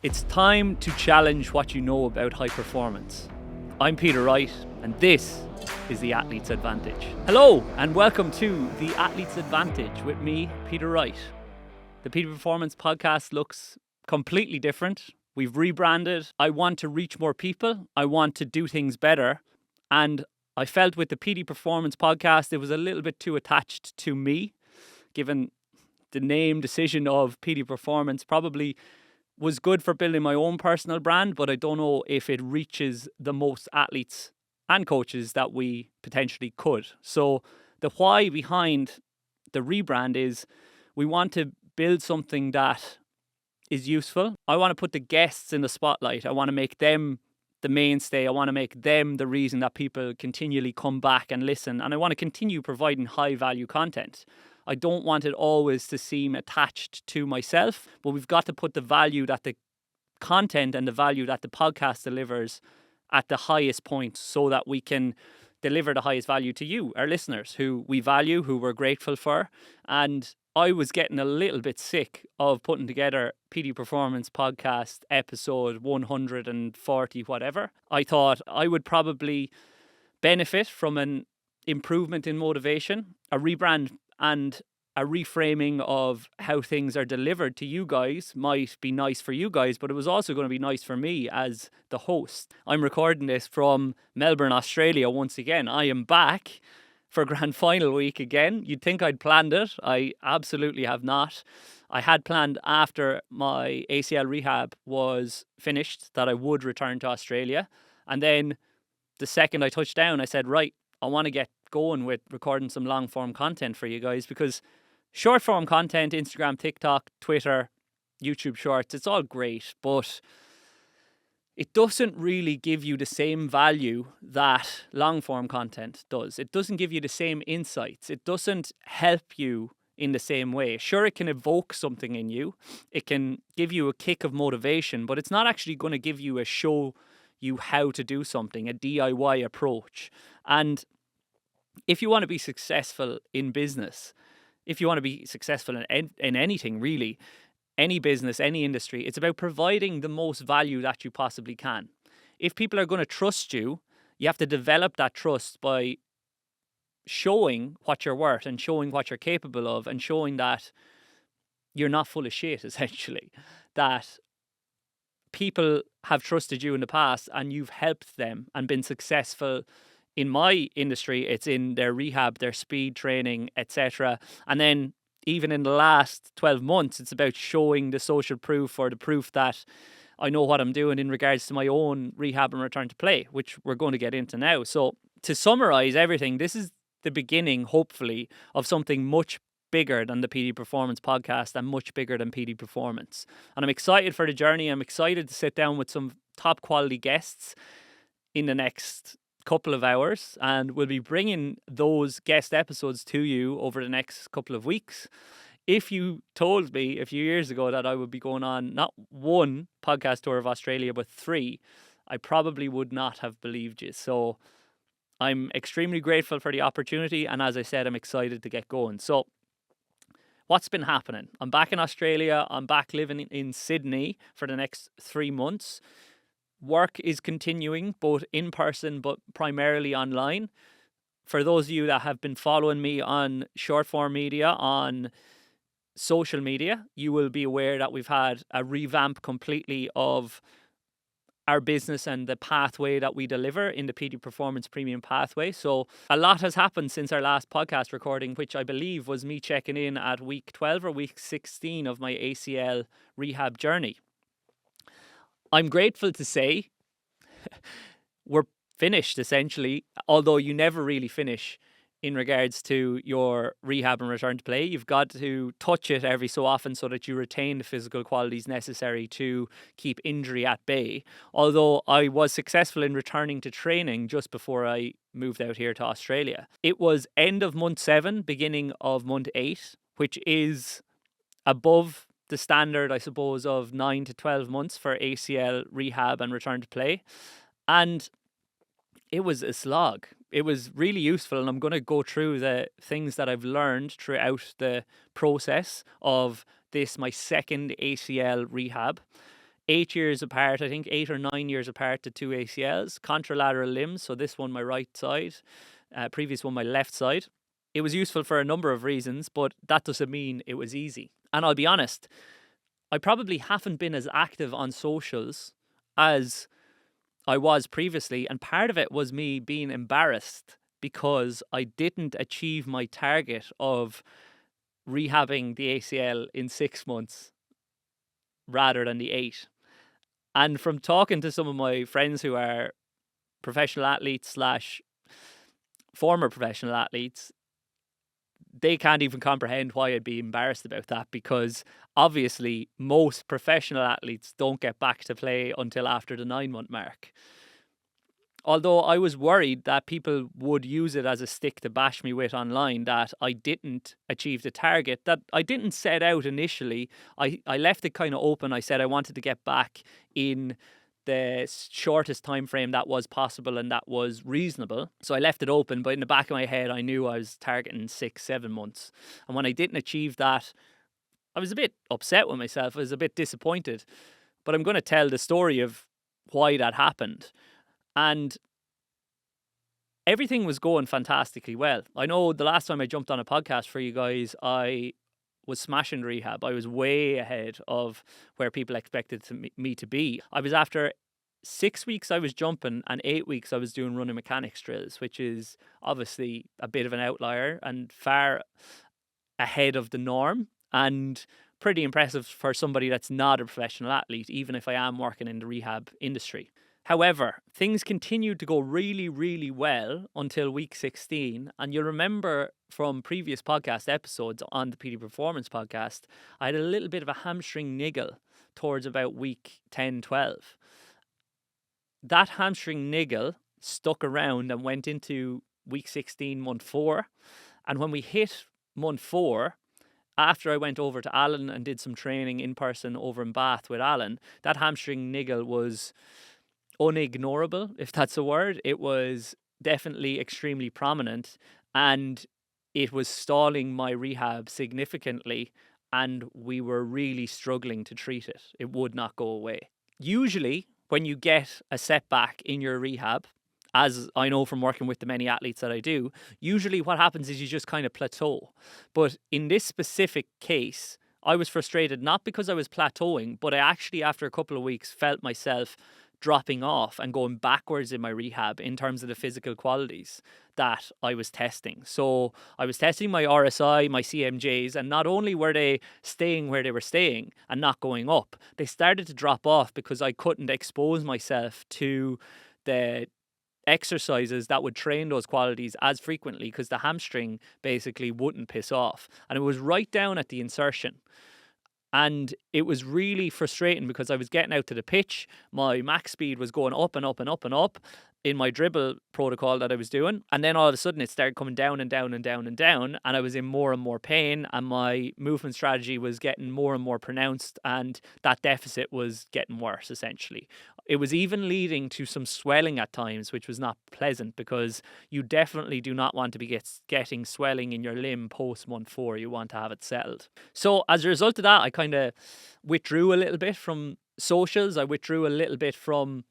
It's time to challenge what you know about high performance. I'm Peter Wright, and this is the Athlete's Advantage. Hello, and welcome to the Athlete's Advantage with me, Peter Wright. The PD Performance podcast looks completely different. We've rebranded. I want to reach more people. I want to do things better. And I felt with the PD Performance podcast, it was a little bit too attached to me, given the name decision of PD Performance probably was good for building my own personal brand, but I don't know if it reaches the most athletes and coaches that we potentially could. So the why behind the rebrand is we want to build something that is useful. I want to put the guests in the spotlight. I want to make them the mainstay. I want to make them the reason that people continually come back and listen. And I want to continue providing high value content. I don't want it always to seem attached to myself, but we've got to put the value that the content and the value that the podcast delivers at the highest point so that we can deliver the highest value to you, our listeners, who we value, who we're grateful for. And I was getting a little bit sick of putting together PD Performance podcast episode 140, whatever. I thought I would probably benefit from an improvement in motivation, a rebrand and a reframing of how things are delivered to you guys might be nice for you guys, but it was also going to be nice for me as the host. I'm recording this from Melbourne, Australia once again. I am back for grand final week again. You'd think I'd planned it. I absolutely have not. I had planned after my ACL rehab was finished that I would return to Australia. And then the second I touched down, I said, right, I want to get going with recording some long form content for you guys, because short form content, Instagram, TikTok, Twitter, YouTube shorts, it's all great, but it doesn't really give you the same value that long form content does. It doesn't give you the same insights. It doesn't help you in the same way. Sure, it can evoke something in you. It can give you a kick of motivation, but it's not actually going to give you a show you how to do something, a DIY approach. And if you want to be successful in business, if you want to be successful in anything really, any business, any industry, it's about providing the most value that you possibly can. If people are going to trust you, you have to develop that trust by showing what you're worth and showing what you're capable of and showing that you're not full of shit, essentially. That people have trusted you in the past and you've helped them and been successful. In my industry, it's in their rehab, their speed training, etc. And then even in the last 12 months, it's about showing the social proof or the proof that I know what I'm doing in regards to my own rehab and return to play, which we're going to get into now. So to summarize everything, this is the beginning, hopefully, of something much bigger than the PD Performance podcast and much bigger than PD Performance. And I'm excited for the journey. I'm excited to sit down with some top quality guests in the next couple of hours, and we'll be bringing those guest episodes to you over the next couple of weeks. If you told me a few years ago that I would be going on not one podcast tour of Australia but 3, I probably would not have believed you. So I'm extremely grateful for the opportunity, and as I said, I'm excited to get going. So what's been happening? I'm back in Australia. I'm back living in Sydney for the next 3 months. Work is continuing, both in person but primarily online. For those of you that have been following me on short form media, on social media, you will be aware that we've had a revamp completely of our business and the pathway that we deliver in the PD Performance Premium pathway. So a lot has happened since our last podcast recording, which I believe was me checking in at week 12 or week 16 of my ACL rehab journey. I'm grateful to say we're finished, essentially, although you never really finish in regards to your rehab and return to play. You've got to touch it every so often so that you retain the physical qualities necessary to keep injury at bay. Although I was successful in returning to training just before I moved out here to Australia. It was end of month 7, beginning of month 8, which is above the standard, I suppose, of 9 to 12 months for ACL rehab and return to play. And it was a slog. It was really useful, and I'm going to go through the things that I've learned throughout the process of this, my second ACL rehab. 8 years apart, I think 8 or 9 years apart, the two ACLs, contralateral limbs. So this one, my right side, previous one, my left side. It was useful for a number of reasons, but that doesn't mean it was easy. And I'll be honest, I probably haven't been as active on socials as I was previously. And part of it was me being embarrassed because I didn't achieve my target of rehabbing the ACL in 6 months rather than the 8. And from talking to some of my friends who are professional athletes / former professional athletes, they can't even comprehend why I'd be embarrassed about that, because obviously most professional athletes don't get back to play until after the 9-month mark. Although I was worried that people would use it as a stick to bash me with online, that I didn't achieve the target that I didn't set out initially. I left it kind of open. I said I wanted to get back in the shortest time frame that was possible and that was reasonable. So I left it open, but in the back of my head, I knew I was targeting 6-7 months. And when I didn't achieve that, I was a bit upset with myself. I was a bit disappointed. But I'm going to tell the story of why that happened. And everything was going fantastically well. I know the last time I jumped on a podcast for you guys, I was smashing rehab. I was way ahead of where people expected me to be. I was after 6 weeks I was jumping and 8 weeks I was doing running mechanics drills, which is obviously a bit of an outlier and far ahead of the norm, and pretty impressive for somebody that's not a professional athlete, even if I am working in the rehab industry. However, things continued to go really, really well until week 16. And you'll remember from previous podcast episodes on the PD Performance podcast, I had a little bit of a hamstring niggle towards about week 10, 12. That hamstring niggle stuck around and went into week 16, month 4. And when we hit month 4, after I went over to Alan and did some training in person over in Bath with Alan, that hamstring niggle was unignorable, if that's a word. It was definitely extremely prominent, and it was stalling my rehab significantly, and we were really struggling to treat it. It would not go away. Usually, when you get a setback in your rehab, as I know from working with the many athletes that I do, usually what happens is you just kind of plateau. But in this specific case, I was frustrated not because I was plateauing, but I actually, after a couple of weeks, felt myself dropping off and going backwards in my rehab in terms of the physical qualities that I was testing. So I was testing my RSI, my CMJs, and not only were they staying where they were staying and not going up, they started to drop off because I couldn't expose myself to the exercises that would train those qualities as frequently because the hamstring basically wouldn't piss off. And it was right down at the insertion. And it was really frustrating because I was getting out to the pitch. My max speed was going up and up and up and up in my dribble protocol that I was doing. And then all of a sudden it started coming down and down and down and down. And I was in more and more pain. And my movement strategy was getting more and more pronounced. And that deficit was getting worse, essentially. It was even leading to some swelling at times, which was not pleasant because you definitely do not want to be getting swelling in your limb post month 4. You want to have it settled. So as a result of that, I kind of withdrew a little bit from socials. I withdrew a little bit from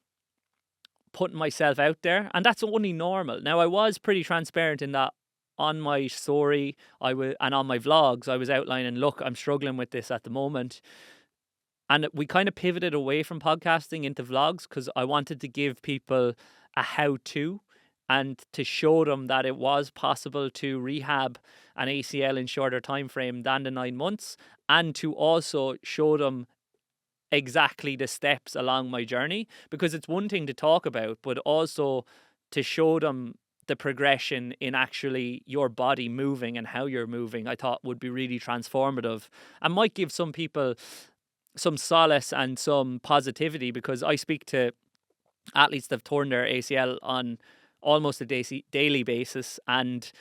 putting myself out there, and that's only normal. Now, I was pretty transparent in that on my story and on my vlogs. I was outlining, look, I'm struggling with this at the moment. And we kind of pivoted away from podcasting into vlogs because I wanted to give people a how-to and to show them that it was possible to rehab an ACL in shorter time frame than the 9 months, and to also show them exactly the steps along my journey, because it's one thing to talk about, but also to show them the progression in actually your body moving and how you're moving, I thought would be really transformative and might give some people some solace and some positivity, because I speak to athletes that have torn their ACL on almost a daily basis, and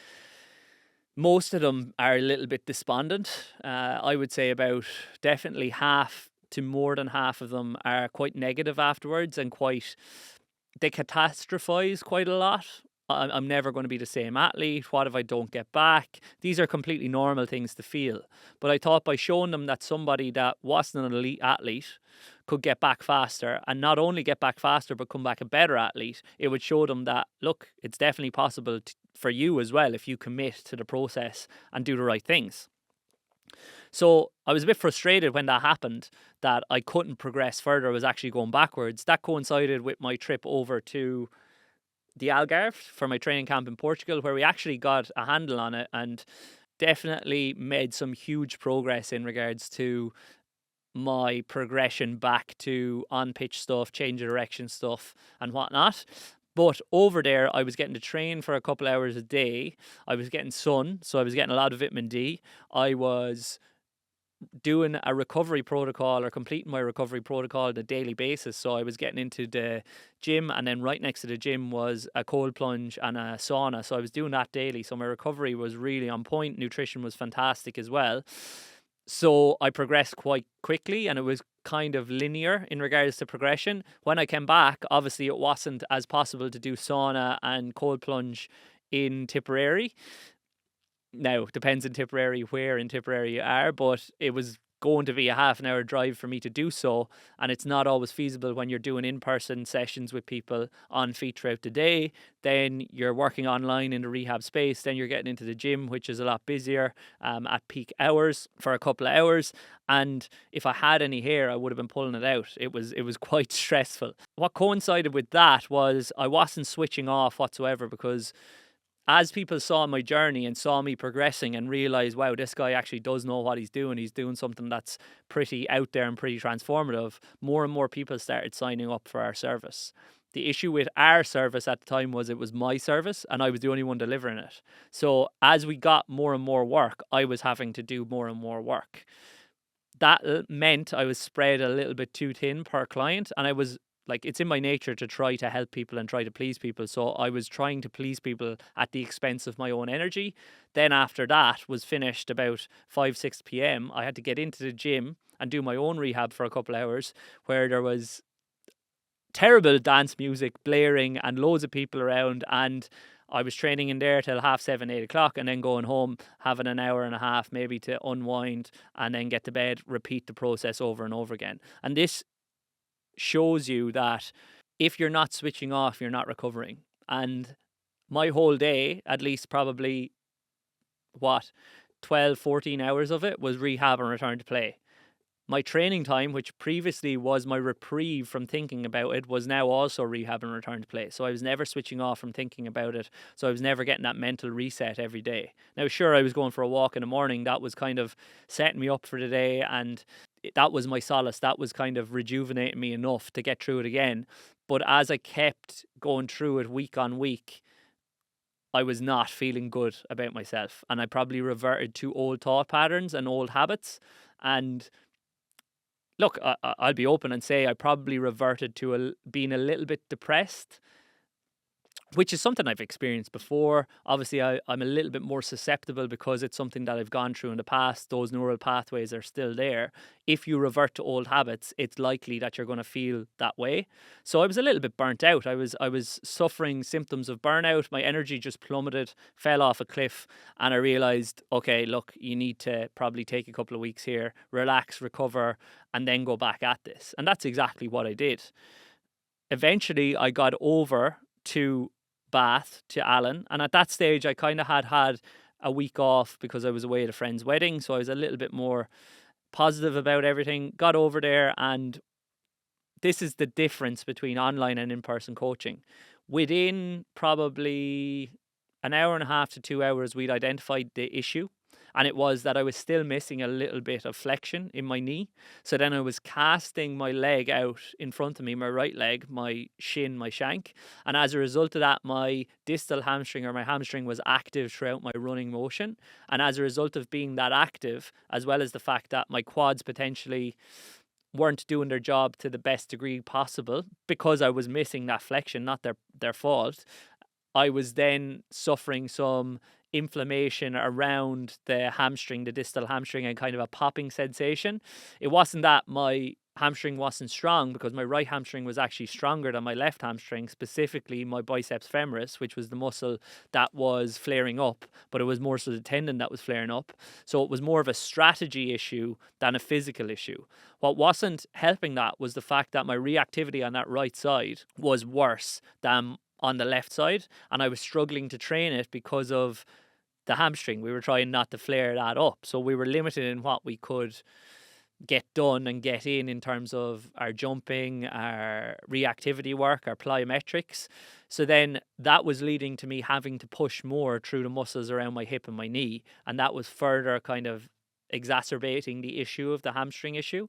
most of them are a little bit despondent. I would say about definitely half to more than half of them are quite negative afterwards and they catastrophize quite a lot. I'm never going to be the same athlete. What if I don't get back? These are completely normal things to feel. But I thought by showing them that somebody that wasn't an elite athlete could get back faster, and not only get back faster, but come back a better athlete, it would show them that, look, it's definitely possible for you as well if you commit to the process and do the right things. So I was a bit frustrated when that happened, that I couldn't progress further. I was actually going backwards. That coincided with my trip over to the Algarve for my training camp in Portugal, where we actually got a handle on it and definitely made some huge progress in regards to my progression back to on-pitch stuff, change of direction stuff and whatnot. But over there, I was getting to train for a couple hours a day. I was getting sun, so I was getting a lot of vitamin D. I was doing a recovery protocol, or completing my recovery protocol on a daily basis. So I was getting into the gym, and then right next to the gym was a cold plunge and a sauna. So I was doing that daily. So my recovery was really on point. Nutrition was fantastic as well. So I progressed quite quickly, and it was kind of linear in regards to progression. When I came back, obviously it wasn't as possible to do sauna and cold plunge in Tipperary. Now, depends in Tipperary where in Tipperary you are, but it was going to be a half an hour drive for me to do so, and it's not always feasible when you're doing in-person sessions with people on feet throughout the day. Then you're working online in the rehab space, then you're getting into the gym, which is a lot busier at peak hours for a couple of hours, and if I had any hair I would have been pulling it out. It was quite stressful. What coincided with that was I wasn't switching off whatsoever, because as people saw my journey and saw me progressing and realised, wow, this guy actually does know what he's doing something that's pretty out there and pretty transformative, more and more people started signing up for our service. The issue with our service at the time was it was my service and I was the only one delivering it. So as we got more and more work, I was having to do more and more work. That meant I was spread a little bit too thin per client, and I was like, it's in my nature to try to help people and try to please people. So I was trying to please people at the expense of my own energy. Then after that was finished about 5-6 p.m, I had to get into the gym and do my own rehab for a couple of hours, where there was terrible dance music blaring and loads of people around, and I was training in there till 7:30, 8 o'clock, and then going home, having an hour and a half maybe to unwind and then get to bed, repeat the process over and over again. And this shows you that if you're not switching off, you're not recovering. And my whole day, at least probably 12-14 hours of it was rehab and return to play. My training time, which previously was my reprieve from thinking about it, was now also rehab and return to play. So I was never switching off from thinking about it. So I was never getting that mental reset every day. Now, sure, I was going for a walk in the morning. That was kind of setting me up for the day, and that was my solace. That was kind of rejuvenating me enough to get through it again. But as I kept going through it week on week, I was not feeling good about myself. And I probably reverted to old thought patterns and old habits. And look, I'll be open and say I probably reverted to being a little bit depressed, which is something I've experienced before. Obviously, I'm a little bit more susceptible because it's something that I've gone through in the past. Those neural pathways are still there. If you revert to old habits, it's likely that you're going to feel that way. So I was a little bit burnt out. I was suffering symptoms of burnout. My energy just plummeted, fell off a cliff, and I realised, okay, look, you need to probably take a couple of weeks here, relax, recover, and then go back at this. And that's exactly what I did. Eventually, I got over to Bath to Alan, and at that stage I kind of had a week off because I was away at a friend's wedding, so I was a little bit more positive about everything. Got over there, and this is the difference between online and in-person coaching. Within probably an hour and a half to 2 hours, we'd identified the issue, and it was that I was still missing a little bit of flexion in my knee. So then I was casting my leg out in front of me, my right leg, my shin, my shank. And as a result of that, my distal hamstring, or my hamstring, was active throughout my running motion. And as a result of being that active, as well as the fact that my quads potentially weren't doing their job to the best degree possible, because I was missing that flexion, not their fault, I was then suffering some inflammation around the hamstring, the distal hamstring, and kind of a popping sensation. It wasn't that my hamstring wasn't strong because my right hamstring was actually stronger than my left hamstring, specifically my biceps femoris, which was the muscle that was flaring up, but it was more so the tendon that was flaring up. So it was more of a strategy issue than a physical issue. What wasn't helping that was the fact that my reactivity on that right side was worse than on the left side, and I was struggling to train it because of the hamstring. We were trying not to flare that up, so we were limited in what we could get done and get in terms of our jumping, our reactivity work, our plyometrics. So then that was leading to me having to push more through the muscles around my hip and my knee, and that was further kind of exacerbating the issue of the hamstring issue.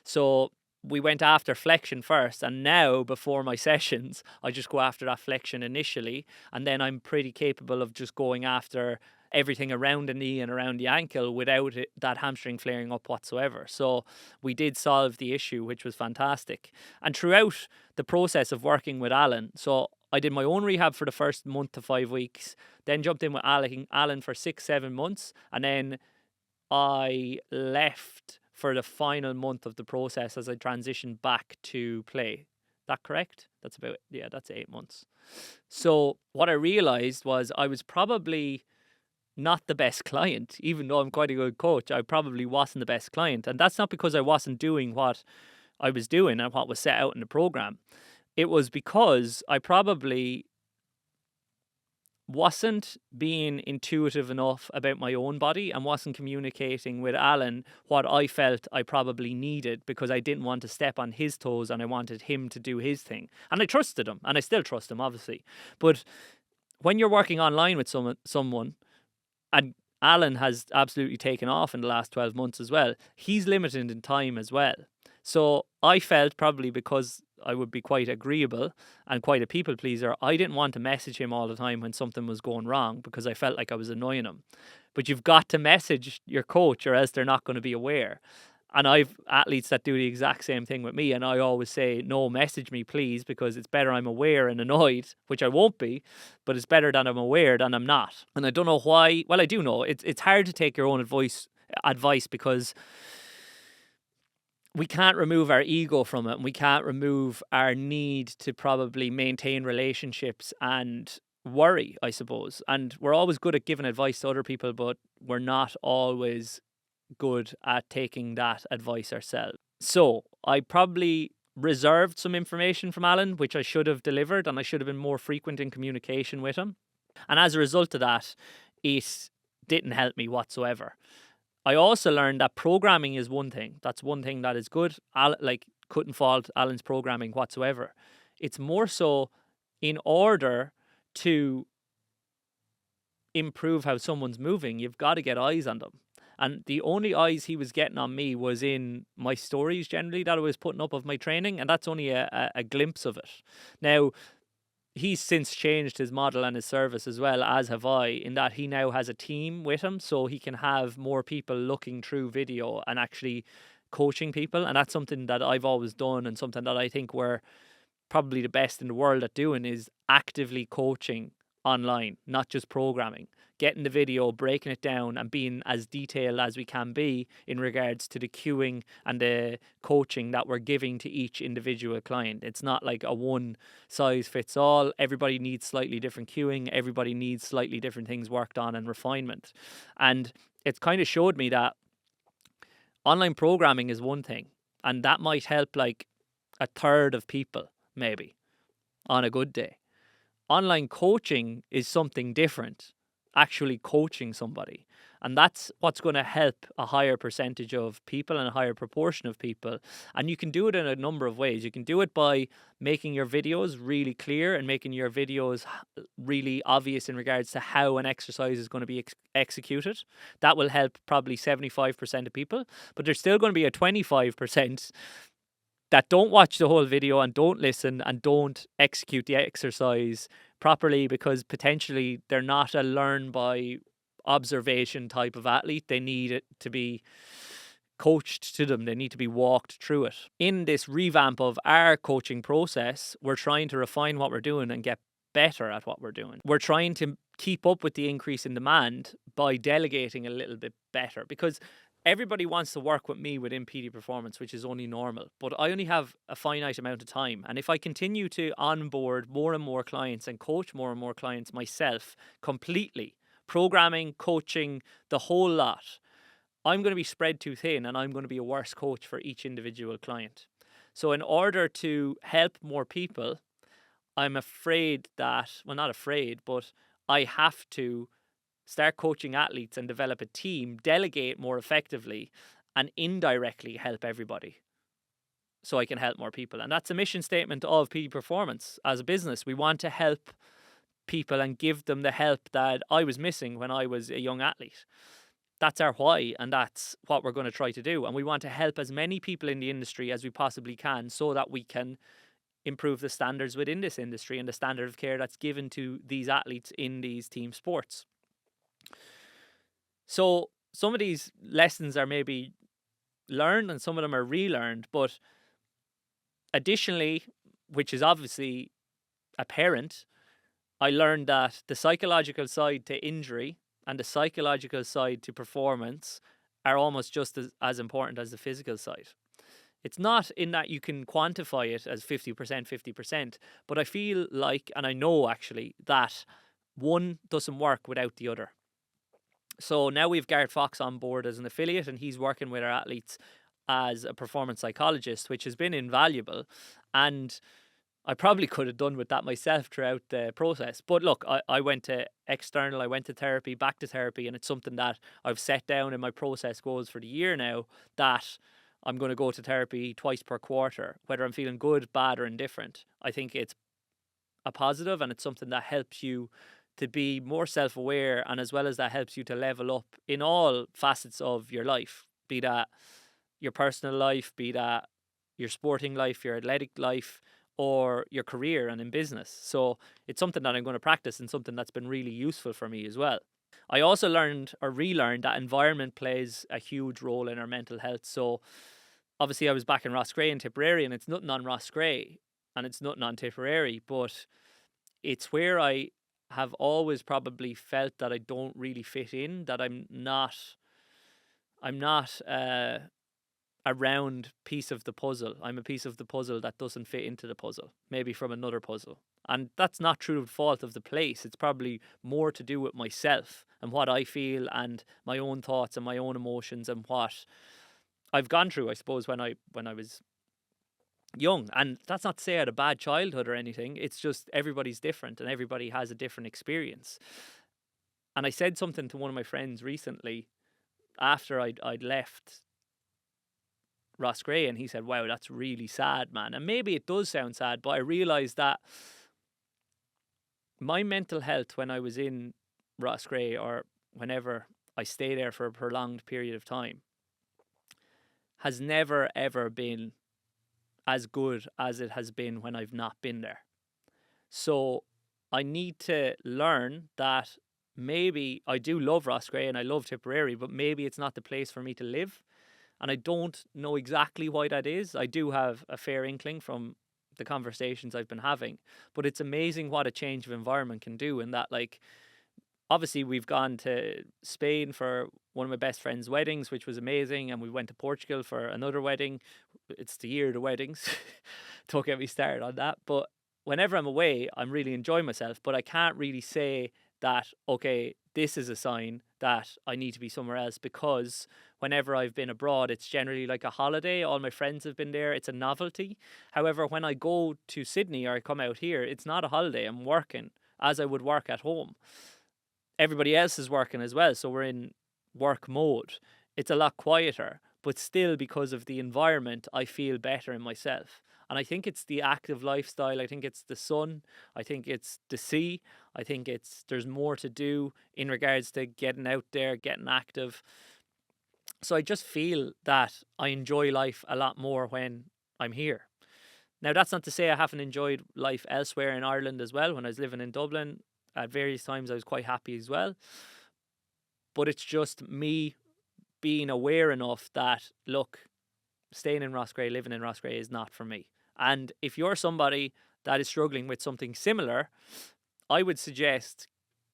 So we went after flexion first, and now before my sessions I just go after that flexion initially, and then I'm pretty capable of just going after everything around the knee and around the ankle without that hamstring flaring up whatsoever. So we did solve the issue, which was fantastic. And throughout the process of working with Alan, so I did my own rehab for the first month to 5 weeks, then jumped in with Alan for 6-7 months, and then I left for the final month of the process as I transitioned back to play. That correct? That's 8 months. So what I realized was I was probably not the best client. Even though I'm quite a good coach, I probably wasn't the best client. And that's not because I wasn't doing what I was doing and what was set out in the program. It was because I probably wasn't being intuitive enough about my own body and wasn't communicating with Alan what I felt I probably needed, because I didn't want to step on his toes and I wanted him to do his thing. And I trusted him, and I still trust him, obviously. But when you're working online with someone, and Alan has absolutely taken off in the last 12 months as well, he's limited in time as well. So I felt, probably because I would be quite agreeable and quite a people pleaser, I didn't want to message him all the time when something was going wrong, because I felt like I was annoying him. But you've got to message your coach or else they're not going to be aware. And I've athletes that do the exact same thing with me, and I always say, no, message me please, because it's better I'm aware and annoyed, which I won't be, but it's better that I'm aware than I'm not. And I don't know why. Well, I do know. It's hard to take your own advice because we can't remove our ego from it, and we can't remove our need to probably maintain relationships and worry, I suppose. And we're always good at giving advice to other people, but we're not always good at taking that advice ourselves. So I probably reserved some information from Alan, which I should have delivered, and I should have been more frequent in communication with him. And as a result of that, it didn't help me whatsoever. I also learned that programming is one thing. That's one thing that is good. Couldn't fault Alan's programming whatsoever. It's more so, in order to improve how someone's moving, you've got to get eyes on them. And the only eyes he was getting on me was in my stories generally that I was putting up of my training, and that's only a glimpse of it. Now, he's since changed his model and his service as well, as have I, in that he now has a team with him, so he can have more people looking through video and actually coaching people. And that's something that I've always done, and something that I think we're probably the best in the world at doing, is actively coaching online, not just programming. Getting the video, breaking it down, and being as detailed as we can be in regards to the cueing and the coaching that we're giving to each individual client. It's not like a one size fits all. Everybody needs slightly different cueing. Everybody needs slightly different things worked on and refinement. And it's kind of showed me that online programming is one thing, and that might help like a third of people, maybe, on a good day. Online coaching is something different. Actually coaching somebody, and that's what's going to help a higher percentage of people and a higher proportion of people. And you can do it in a number of ways. You can do it by making your videos really clear and making your videos really obvious in regards to how an exercise is going to be executed. That will help probably 75% of people, but there's still going to be a 25% that don't watch the whole video and don't listen and don't execute the exercise properly, because potentially they're not a learn by observation type of athlete. They need it to be coached to them. They need to be walked through it. In this revamp of our coaching process, we're trying to refine what we're doing and get better at what we're doing. We're trying to keep up with the increase in demand by delegating a little bit better, because everybody wants to work with me within PD Performance, which is only normal, but I only have a finite amount of time. And if I continue to onboard more and more clients and coach more and more clients myself completely, programming, coaching, the whole lot, I'm going to be spread too thin and I'm going to be a worse coach for each individual client. So in order to help more people, I'm afraid that, well, not afraid, but I have to start coaching athletes and develop a team, delegate more effectively, and indirectly help everybody so I can help more people. And that's a mission statement of PD Performance as a business. We want to help people and give them the help that I was missing when I was a young athlete. That's our why, and that's what we're going to try to do. And we want to help as many people in the industry as we possibly can so that we can improve the standards within this industry and the standard of care that's given to these athletes in these team sports. So some of these lessons are maybe learned and some of them are relearned, but additionally, which is obviously apparent, I learned that the psychological side to injury and the psychological side to performance are almost just as important as the physical side. It's not in that you can quantify it as 50%, 50%, but I feel like, and I know actually, that one doesn't work without the other. So now we've Garrett Fox on board as an affiliate, and he's working with our athletes as a performance psychologist, which has been invaluable. And I probably could have done with that myself throughout the process. But look, I went to external, I went to therapy, back to therapy, and it's something that I've set down in my process goals for the year now, that I'm going to go to therapy twice per quarter, whether I'm feeling good, bad, or indifferent. I think it's a positive, and it's something that helps you to be more self-aware, and as well as that helps you to level up in all facets of your life, be that your personal life, be that your sporting life, your athletic life, or your career and in business. So it's something that I'm going to practice and something that's been really useful for me as well. I also learned or relearned that environment plays a huge role in our mental health. So obviously I was back in Roscrea and Tipperary, and it's nothing on Roscrea and it's nothing on Tipperary, but it's where I have always probably felt that I don't really fit in, that I'm not a round piece of the puzzle. I'm a piece of the puzzle that doesn't fit into the puzzle, maybe from another puzzle. And that's not true fault of the place. It's probably more to do with myself and what I feel and my own thoughts and my own emotions and what I've gone through, I suppose, when I was young. And that's not to say I had a bad childhood or anything. It's just everybody's different and everybody has a different experience. And I said something to one of my friends recently after I'd left Roscrea, and he said, wow, that's really sad, man. And maybe it does sound sad, but I realised that my mental health when I was in Roscrea, or whenever I stay there for a prolonged period of time, has never ever been as good as it has been when I've not been there. So I need to learn that maybe I do love Roscrea and I love Tipperary, but maybe it's not the place for me to live. And I don't know exactly why that is. I do have a fair inkling from the conversations I've been having, but it's amazing what a change of environment can do. And that, like, obviously we've gone to Spain for one of my best friend's weddings, which was amazing. And we went to Portugal for another wedding. It's the year of the weddings. Don't get me started on that. But whenever I'm away, I'm really enjoying myself, but I can't really say that, okay, this is a sign that I need to be somewhere else, because whenever I've been abroad, it's generally like a holiday. All my friends have been there. It's a novelty. However, when I go to Sydney or I come out here, it's not a holiday. I'm working as I would work at home. Everybody else is working as well, so we're in work mode. It's a lot quieter, but still, because of the environment, I feel better in myself. And I think it's the active lifestyle. I think it's the sun. I think it's the sea. I think there's more to do in regards to getting out there, getting active. So I just feel that I enjoy life a lot more when I'm here. Now, that's not to say I haven't enjoyed life elsewhere in Ireland as well. When I was living in Dublin, at various times I was quite happy as well. But it's just me being aware enough that, look, staying in Roscrea, living in Roscrea is not for me. And if you're somebody that is struggling with something similar, I would suggest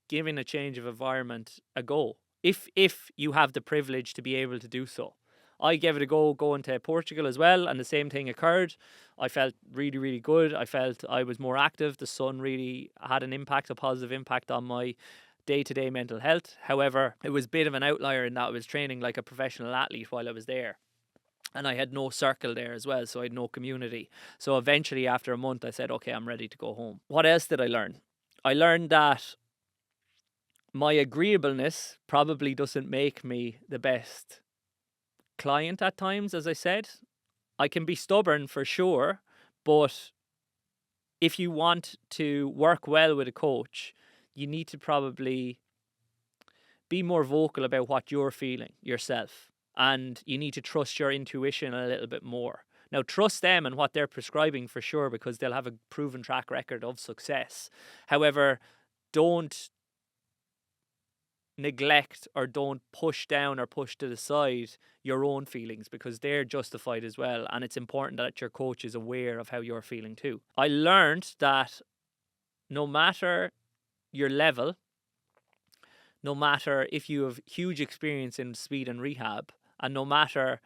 giving a change of environment a go. if you have the privilege to be able to do so. I gave it a go going to Portugal as well, and the same thing occurred. I felt really, really good. I felt I was more active. The sun really had a positive impact on my day-to-day mental health. However, it was a bit of an outlier in that I was training like a professional athlete while I was there. And I had no circle there as well, so I had no community. So eventually, after a month, I said, okay, I'm ready to go home. What else did I learn? I learned that my agreeableness probably doesn't make me the best client at times. As I said, I can be stubborn for sure, but if you want to work well with a coach, you need to probably be more vocal about what you're feeling yourself, and you need to trust your intuition a little bit more. Now, trust them and what they're prescribing for sure, because they'll have a proven track record of success. However, don't neglect or don't push down or push to the side your own feelings, because they're justified as well, and it's important that your coach is aware of how you're feeling too. I learned that no matter your level, no matter if you have huge experience in speed and rehab, and no matter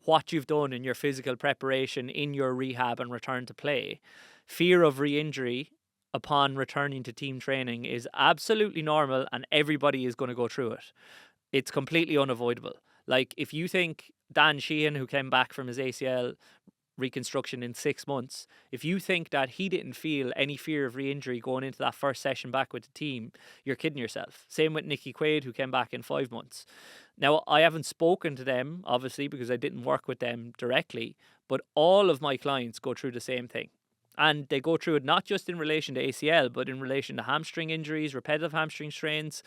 what you've done in your physical preparation in your rehab and return to play, fear of re-injury upon returning to team training is absolutely normal, and everybody is going to go through it. It's completely unavoidable. Like, if you think Dan Sheehan, who came back from his ACL reconstruction in 6 months, if you think that he didn't feel any fear of re-injury going into that first session back with the team, you're kidding yourself. Same with Nicky Quaid, who came back in 5 months. Now, I haven't spoken to them, obviously, because I didn't work with them directly, but all of my clients go through the same thing. And they go through it not just in relation to ACL, but in relation to hamstring injuries, repetitive hamstring strains,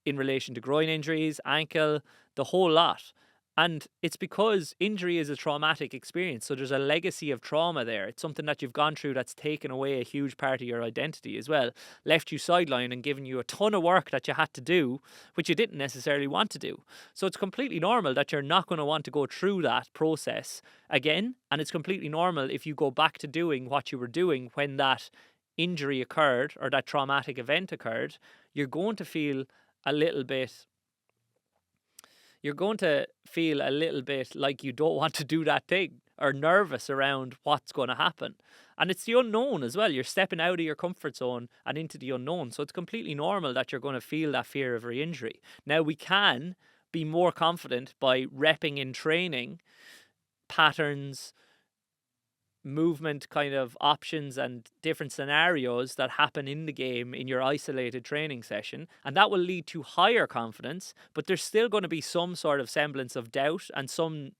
in relation to groin injuries, ankle, the whole lot. And it's because injury is a traumatic experience. So there's a legacy of trauma there. It's something that you've gone through that's taken away a huge part of your identity as well. Left you sidelined and given you a ton of work that you had to do, which you didn't necessarily want to do. So it's completely normal that you're not going to want to go through that process again. And it's completely normal if you go back to doing what you were doing when that injury occurred or that traumatic event occurred. You're going to feel a little bit like you don't want to do that thing, or nervous around what's going to happen. And it's the unknown as well. You're stepping out of your comfort zone and into the unknown. So it's completely normal that you're going to feel that fear of re-injury. Now, we can be more confident by repping in training patterns, movement kind of options and different scenarios that happen in the game in your isolated training session, and that will lead to higher confidence, but there's still going to be some sort of semblance of doubt and some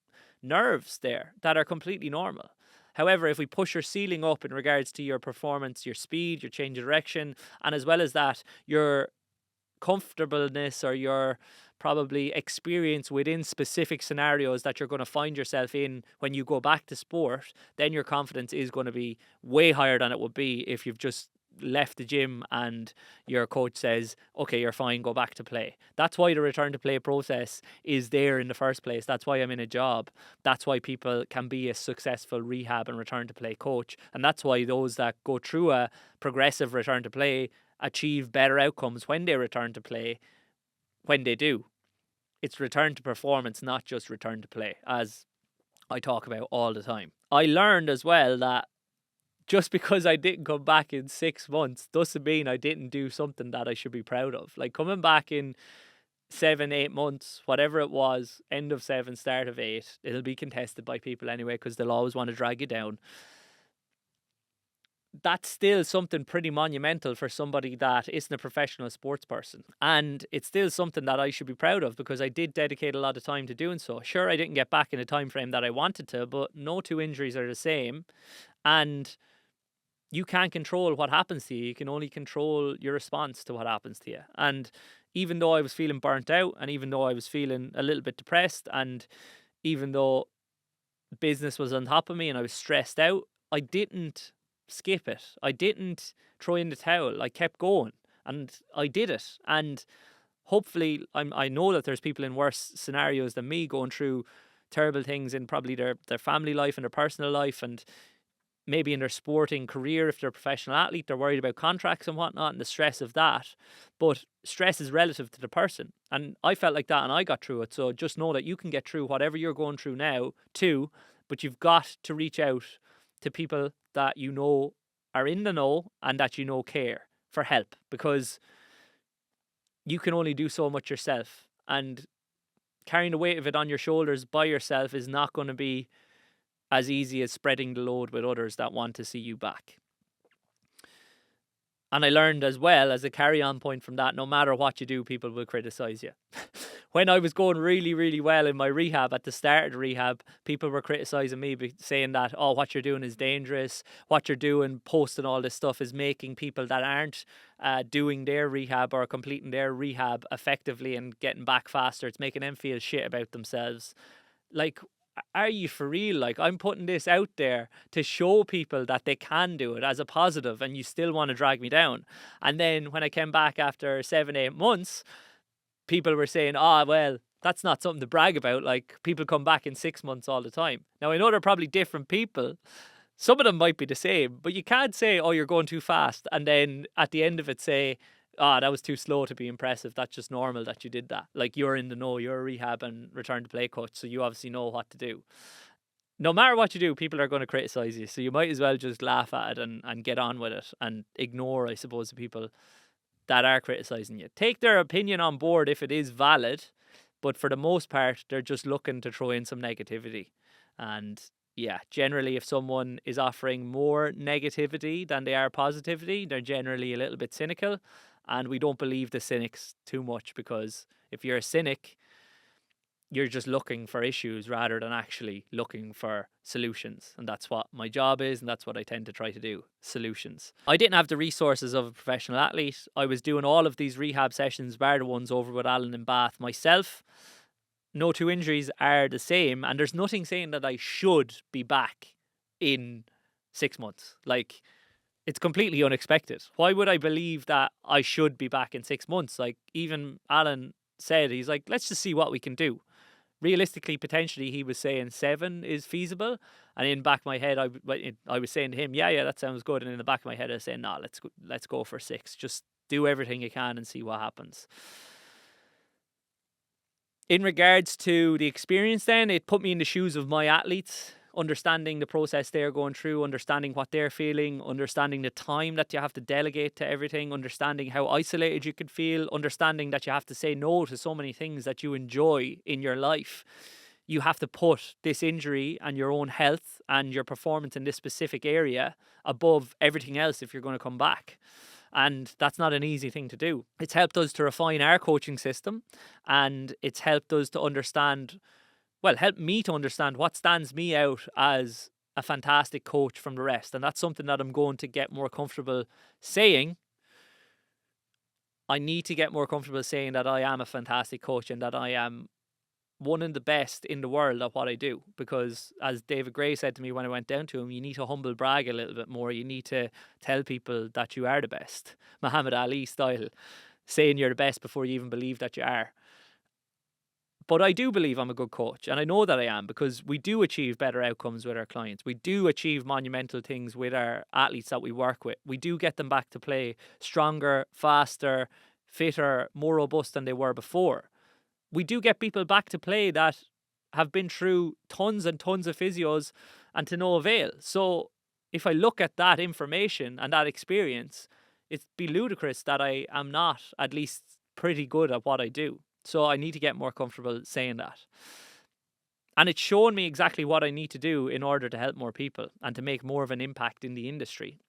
nerves there that are completely normal. However, if we push your ceiling up in regards to your performance, your speed, your change of direction, and as well as that, your comfortableness or your probably experience within specific scenarios that you're going to find yourself in when you go back to sport, then your confidence is going to be way higher than it would be if you've just left the gym and your coach says, okay, you're fine, go back to play. That's why the return to play process is there in the first place. That's why I'm in a job. That's why people can be a successful rehab and return to play coach. And that's why those that go through a progressive return to play achieve better outcomes when they return to play when they do. It's return to performance, not just return to play, as I talk about all the time. I learned as well that just because I didn't come back in 6 months doesn't mean I didn't do something that I should be proud of. Like, coming back in 7, 8 months, whatever it was, end of 7, start of 8, it'll be contested by people anyway, because they'll always want to drag you down. That's still something pretty monumental for somebody that isn't a professional sports person. And it's still something that I should be proud of, because I did dedicate a lot of time to doing so. Sure, I didn't get back in a time frame that I wanted to, but no two injuries are the same. And you can't control what happens to you. You can only control your response to what happens to you. And even though I was feeling burnt out, and even though I was feeling a little bit depressed, and even though business was on top of me and I was stressed out, I didn't skip it. I didn't throw in the towel. I kept going and I did it. And hopefully, I know that there's people in worse scenarios than me going through terrible things in probably their family life and their personal life, and maybe in their sporting career, if they're a professional athlete, they're worried about contracts and whatnot and the stress of that. But stress is relative to the person. And I felt like that and I got through it. So just know that you can get through whatever you're going through now too, but you've got to reach out to people that you know are in the know and that you know care for help, because you can only do so much yourself. And carrying the weight of it on your shoulders by yourself is not going to be as easy as spreading the load with others that want to see you back. And I learned as well, as a carry-on point from that, no matter what you do, people will criticize you. When I was going really, really well in my rehab, at the start of the rehab, people were criticizing me, saying that, oh, what you're doing is dangerous. What you're doing, posting all this stuff, is making people that aren't doing their rehab or completing their rehab effectively and getting back faster, it's making them feel shit about themselves. Like, are you for real? Like, I'm putting this out there to show people that they can do it as a positive, and you still want to drag me down. And then when I came back after 7-8 months, people were saying, oh, well, that's not something to brag about. Like, people come back in 6 months all the time. Now, I know they're probably different people. Some of them might be the same, but you can't say, oh, you're going too fast, and then at the end of it say, ah, that was too slow to be impressive. That's just normal that you did that. Like, you're in the know, you're a rehab and return to play coach, so you obviously know what to do. No matter what you do, people are going to criticize you, so you might as well just laugh at it and get on with it and ignore, I suppose, the people that are criticizing you. Take their opinion on board if it is valid, but for the most part, they're just looking to throw in some negativity. And yeah, generally, if someone is offering more negativity than they are positivity, they're generally a little bit cynical. And we don't believe the cynics too much, because if you're a cynic, you're just looking for issues rather than actually looking for solutions. And that's what my job is, and that's what I tend to try to do, solutions. I didn't have the resources of a professional athlete. I was doing all of these rehab sessions, bar the ones over with Alan in Bath myself. No two injuries are the same, and there's nothing saying that I should be back in 6 months. Like, it's completely unexpected. Why would I believe that I should be back in 6 months? Like, even Alan said, he's like, let's just see what we can do. Realistically, potentially, he was saying 7 is feasible. And in the back of my head, I was saying to him, yeah, that sounds good. And in the back of my head, I was saying, no, let's go for 6. Just do everything you can and see what happens. In regards to the experience then, it put me in the shoes of my athletes, understanding the process they're going through, understanding what they're feeling, understanding the time that you have to delegate to everything, understanding how isolated you could feel, understanding that you have to say no to so many things that you enjoy in your life. You have to put this injury and your own health and your performance in this specific area above everything else if you're going to come back. And that's not an easy thing to do. It's helped us to refine our coaching system, and it's helped us to understand, help me to understand what stands me out as a fantastic coach from the rest. And that's something that I'm going to get more comfortable saying. I need to get more comfortable saying that I am a fantastic coach and that I am one of the best in the world at what I do. Because as David Gray said to me when I went down to him, you need to humble brag a little bit more. You need to tell people that you are the best. Muhammad Ali style, saying you're the best before you even believe that you are. But I do believe I'm a good coach, and I know that I am, because we do achieve better outcomes with our clients. We do achieve monumental things with our athletes that we work with. We do get them back to play stronger, faster, fitter, more robust than they were before. We do get people back to play that have been through tons and tons of physios and to no avail. So if I look at that information and that experience, it'd be ludicrous that I am not at least pretty good at what I do. So I need to get more comfortable saying that. And it's shown me exactly what I need to do in order to help more people and to make more of an impact in the industry.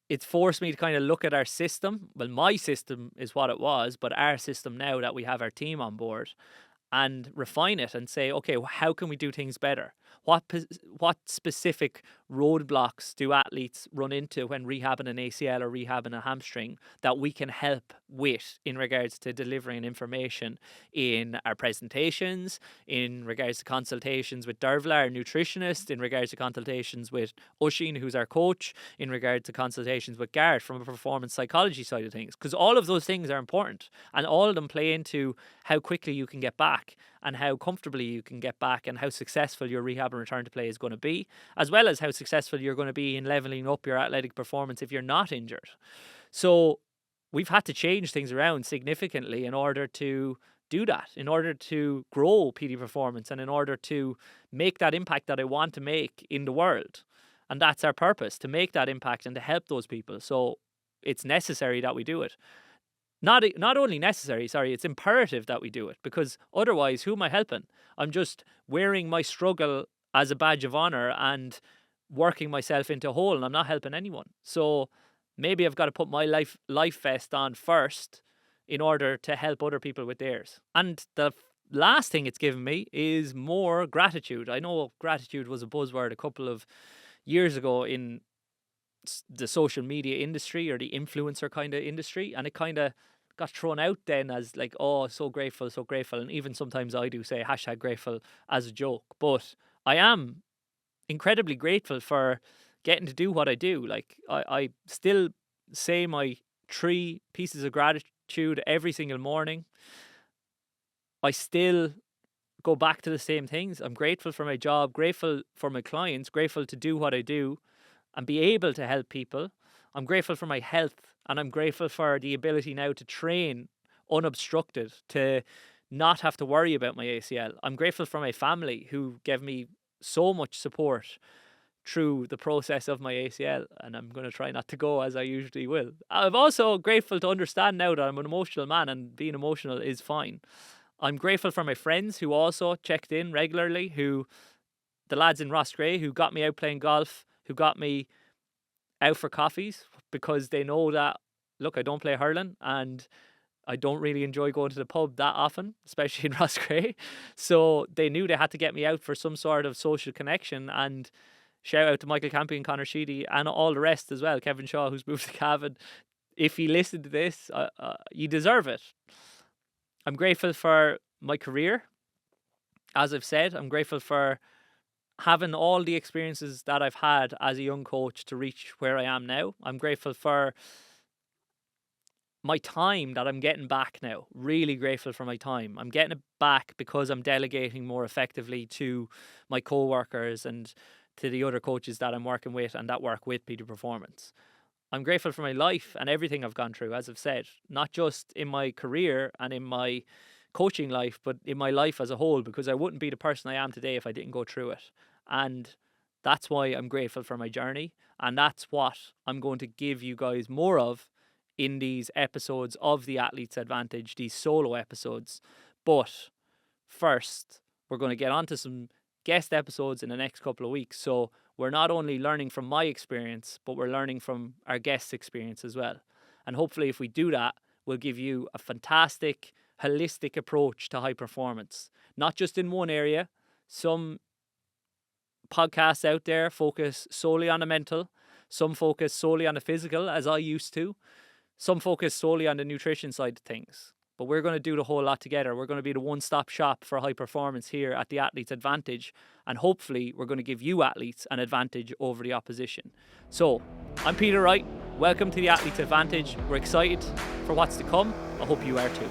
It's forced me to kind of look at our system. Well, my system is what it was, but our system now that we have our team on board, and refine it and say, okay, how can we do things better? What specific roadblocks do athletes run into when rehabbing an ACL or rehabbing a hamstring that we can help with in regards to delivering information in our presentations, in regards to consultations with Dervla, our nutritionist, in regards to consultations with Oisin, who's our coach, in regards to consultations with Garrett from a performance psychology side of things. Because all of those things are important, and all of them play into how quickly you can get back and how comfortably you can get back and how successful your rehab in return to play is going to be, as well as how successful you're going to be in leveling up your athletic performance if you're not injured. So we've had to change things around significantly in order to do that, in order to grow PD performance and in order to make that impact that I want to make in the world. And that's our purpose, to make that impact and to help those people. So it's necessary that we do it. Not only necessary, it's imperative that we do it, because otherwise, who am I helping? I'm just wearing my struggle as a badge of honor and working myself into a hole, and I'm not helping anyone. So maybe I've got to put my life vest on first in order to help other people with theirs. And the last thing it's given me is more gratitude. I know gratitude was a buzzword a couple of years ago in the social media industry or the influencer kind of industry, and it kind of got thrown out then as like, oh, so grateful. And even sometimes I do say #grateful as a joke, but I am incredibly grateful for getting to do what I do. Like I still say my 3 pieces of gratitude every single morning. I still go back to the same things. I'm grateful for my job, grateful for my clients, grateful to do what I do and be able to help people. I'm grateful for my health, and I'm grateful for the ability now to train unobstructed, to not have to worry about my ACL. I'm grateful for my family who gave me so much support through the process of my ACL, and I'm going to try not to go as I usually will. I'm also grateful to understand now that I'm an emotional man and being emotional is fine. I'm grateful for my friends who also checked in regularly, the lads in Roscrea who got me out playing golf, who got me out for coffees, because they know that, look, I don't play hurling and I don't really enjoy going to the pub that often, especially in Roscrea. So they knew they had to get me out for some sort of social connection. And shout out to Michael Campy and Connor Sheedy and all the rest as well. Kevin Shaw, who's moved to Cavan. If you listen to this, you deserve it. I'm grateful for my career. As I've said, I'm grateful for having all the experiences that I've had as a young coach to reach where I am now. I'm grateful for my time that I'm getting back now. Really grateful for my time. I'm getting it back because I'm delegating more effectively to my co-workers and to the other coaches that I'm working with and that work with PD Performance. I'm grateful for my life and everything I've gone through, as I've said, not just in my career and in my coaching life, but in my life as a whole, because I wouldn't be the person I am today if I didn't go through it. And that's why I'm grateful for my journey. And that's what I'm going to give you guys more of in these episodes of The Athlete's Advantage, these solo episodes. But first, we're going to get onto some guest episodes in the next couple of weeks. So we're not only learning from my experience, but we're learning from our guests' experience as well. And hopefully if we do that, we'll give you a fantastic, holistic approach to high performance. Not just in one area. Some podcasts out there focus solely on the mental. Some focus solely on the physical, as I used to. Some focus solely on the nutrition side of things. But we're going to do the whole lot together. We're going to be the one-stop shop for high performance here at the Athlete's Advantage. And hopefully we're going to give you athletes an advantage over the opposition. So, I'm Peter Wright. Welcome to the Athlete's Advantage. We're excited for what's to come. I hope you are too.